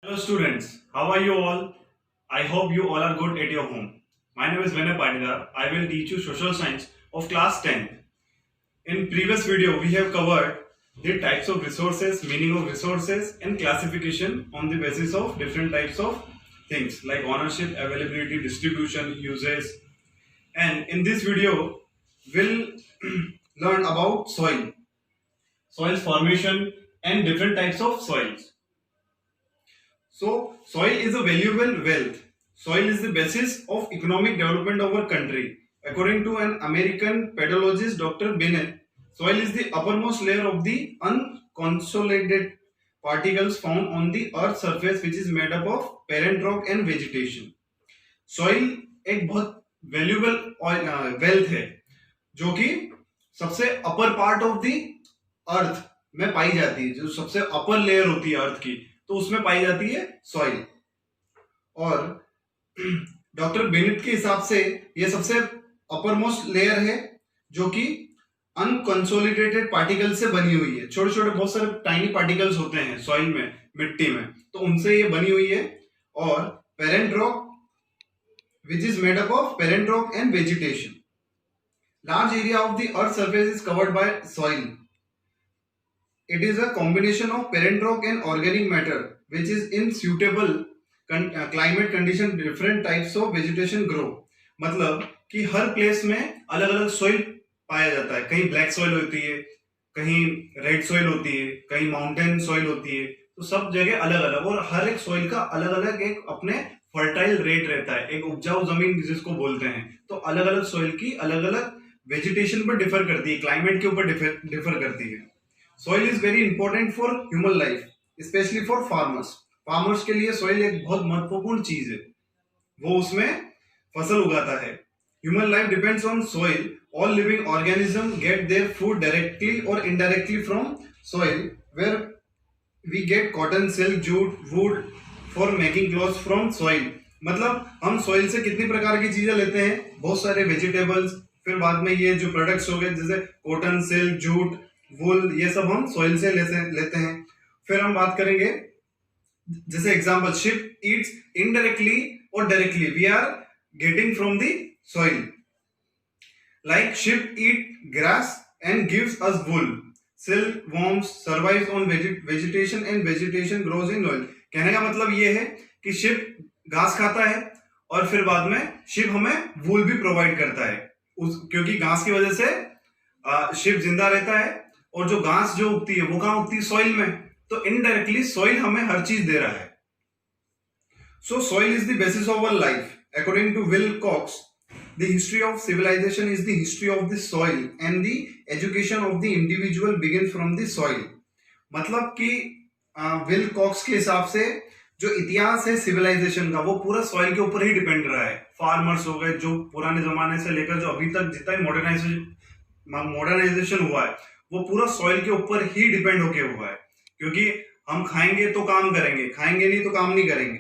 Hello students, how are you all? I hope you all are good at your home. My name is Vinay Patidar. I will teach you social science of class 10th. In previous video, we have covered the types of resources, meaning of resources and classification on the basis of different types of things like ownership, availability, distribution, uses. And in this video, we'll learn about soil formation and different types of soils. So, soil is a valuable wealth. Soil is the basis of economic development of our country. According to an American pedologist, Dr. Bennett, soil is the uppermost layer of the unconsolidated particles found on the earth's surface, which is made up of parent rock and vegetation. Soil एक बहुत valuable wealth है जो कि सबसे upper part of the earth में पाई जाती है, जो सबसे अपर लेयर होती है अर्थ की, तो उसमें पाई जाती है सॉइल। और डॉक्टर बेनेट के हिसाब से ये सबसे अपर मोस्ट लेयर है जो कि अनकंसोलिडेटेड पार्टिकल से बनी हुई है। छोटे छोटे बहुत सारे टाइनी पार्टिकल्स होते हैं सॉइल में, मिट्टी में, तो उनसे ये बनी हुई है। और parent rock which is made up of parent rock and vegetation. Large area of the earth's surface is covered by soil. It is a combination of parent rock and organic matter which is in suitable climate condition different types of vegetation grow. मतलब कि हर place में अलग अलग soil पाया जाता है। कहीं black soil होती है, कहीं रेड सॉइल होती है, कहीं माउंटेन सॉइल होती है, तो सब जगह अलग अलग, और हर एक सॉइल का अलग अलग एक अपने फर्टाइल रेट रहता है, एक उपजाऊ जमीन जिसको बोलते हैं। तो अलग अलग सॉइल की अलग अलग वेजिटेशन पर डिफर करती है, क्लाइमेट के ऊपर डिफर करती है। Soil is very important for human life, specially for farmers के लिए सॉइल एक बहुत महत्वपूर्ण चीज है, वो उसमें फसल उगाता है। Human life depends on soil. All living organism get their food directly और indirectly from soil, where we get cotton, silk, jute, wood for making clothes from soil. मतलब हम सॉइल से कितनी प्रकार की चीजें लेते हैं, बहुत सारे वेजिटेबल्स, फिर बाद में ये जो प्रोडक्ट्स हो गए जैसे कॉटन, सिल्क, जूट, वुल, ये सब हम सॉइल से लेते हैं। फिर हम बात करेंगे जैसे एग्जांपल, शिप ईट्स इनडायरेक्टली और directly we are getting from the soil. Like sheep eat grass and gives us wool, silk worms survives on vegetation and vegetation grows in oil. कहने का मतलब ये है कि शिप घास खाता है और फिर बाद में शिप हमें वूल भी प्रोवाइड करता है, क्योंकि घास की वजह से शिप जिंदा रहता है, और जो घास जो उगती है वो कहां उगती है, सॉइल में। तो इनडायरेक्टली सॉइल हमें हर चीज दे रहा है। So soil is the basis of our life. According to Wilcox, the history of civilisation is the history of the soil and the education of the individual begin from the soil. मतलब कि will COX के हिसाब से जो इतिहास है civilisation का, वो पूरा सॉइल के ऊपर ही डिपेंड रहा है। फार्मर्स हो गए जो पुराने जमाने से लेकर जो अभी तक जितना मॉडर्नाइजेशन हुआ है, वो पूरा सॉइल के ऊपर ही डिपेंड होके हुआ है। क्योंकि हम खाएंगे तो काम करेंगे, खाएंगे नहीं तो काम नहीं करेंगे।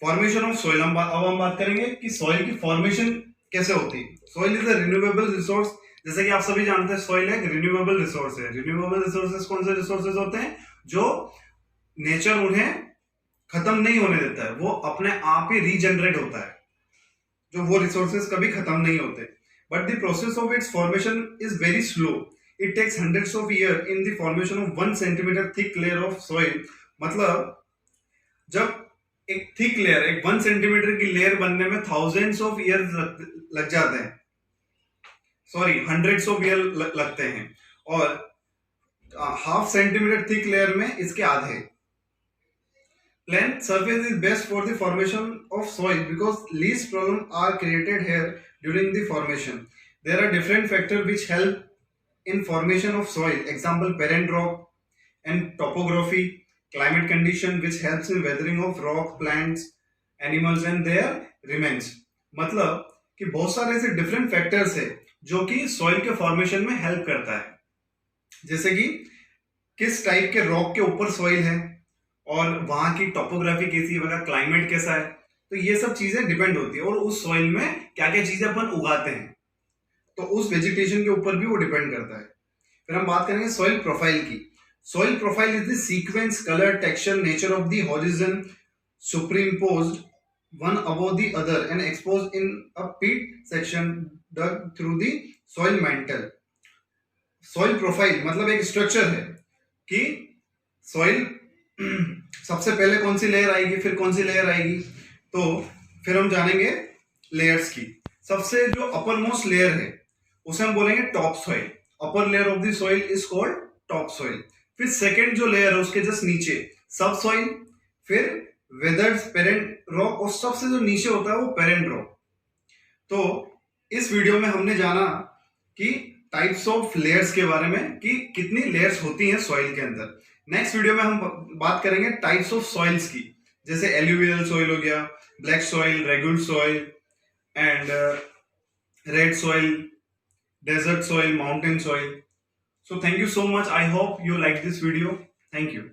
फॉर्मेशन ऑफ सॉइल, अब हम बात करेंगे कि सॉइल की फॉर्मेशन कैसे होती है। Soil is a renewable resource. जैसे कि आप सभी जानते हैं सॉइल एक रिन्यूएबल रिसोर्स है। रिन्यूएबल रिसोर्सेज कौन से रिसोर्सेज होते हैं, जो नेचर उन्हें खत्म नहीं होने देता है, वो अपने आप ही रीजनरेट होता है, जो वो रिसोर्सेज कभी खत्म नहीं होते। But the process of its formation is very slow. It takes hundreds of year in the formation of 1 centimetre thick layer of soil. मतलब जब एक थिक लेयर, एक 1 सेंटीमीटर की लेयर बनने में थाउजेंड्स ऑफ ईयर्स लग जाते हैं, सॉरी हंड्रेड्स ऑफ ईयर लगते हैं, और हाफ सेंटीमीटर थिक लेयर में इसके आधे। Plant surface is best for the formation of soil because least problems are created here during the formation. There are different factors which help in formation of soil. Example, parent rock and topography, climate condition which helps in weathering of rock, plants, animals and their remains. मतलब कि बहुत सारे ऐसे different factors है जो कि soil के formation में हेल्प करता है। जैसे कि किस टाइप के रॉक के ऊपर सॉइल है, और वहां की टोपोग्राफी कैसी है, वहां क्लाइमेट कैसा है, तो ये सब चीजें डिपेंड होती है। और उस सॉइल में क्या क्या चीजें अपन उगाते हैं, तो उस वेजिटेशन के ऊपर भी वो डिपेंड करता है। फिर हम बात करेंगे सॉइल प्रोफाइल की। Soil profile is the sequence, color, texture, nature of the horizon superimposed one above the other and exposed in a pit section dug through the soil mantle. Soil profile मतलब एक structure है कि soil सबसे पहले कौन सी layer आएगी, फिर कौन सी लेयर आएगी, तो फिर हम जानेंगे लेयर्स की। सबसे जो अपर मोस्ट लेयर है उसे हम बोलेंगे top soil. Upper layer of the soil is called top soil. फिर सेकेंड जो लेयर है उसके जस्ट नीचे सब सॉइल, फिर वेदर्ड पेरेंट रॉक और सबसे जो नीचे होता है वो पेरेंट रॉक। तो इस वीडियो में हमने जाना कि टाइप्स ऑफ लेयर्स के बारे में कि कितनी लेयर्स होती हैं सॉइल के अंदर। नेक्स्ट वीडियो में हम बात करेंगे टाइप्स ऑफ सॉइल्स की, जैसे एल्यूवियल सॉइल हो गया, black soil, regular soil and red soil, desert soil, mountain soil. So thank you so much. I hope you like this video. Thank you.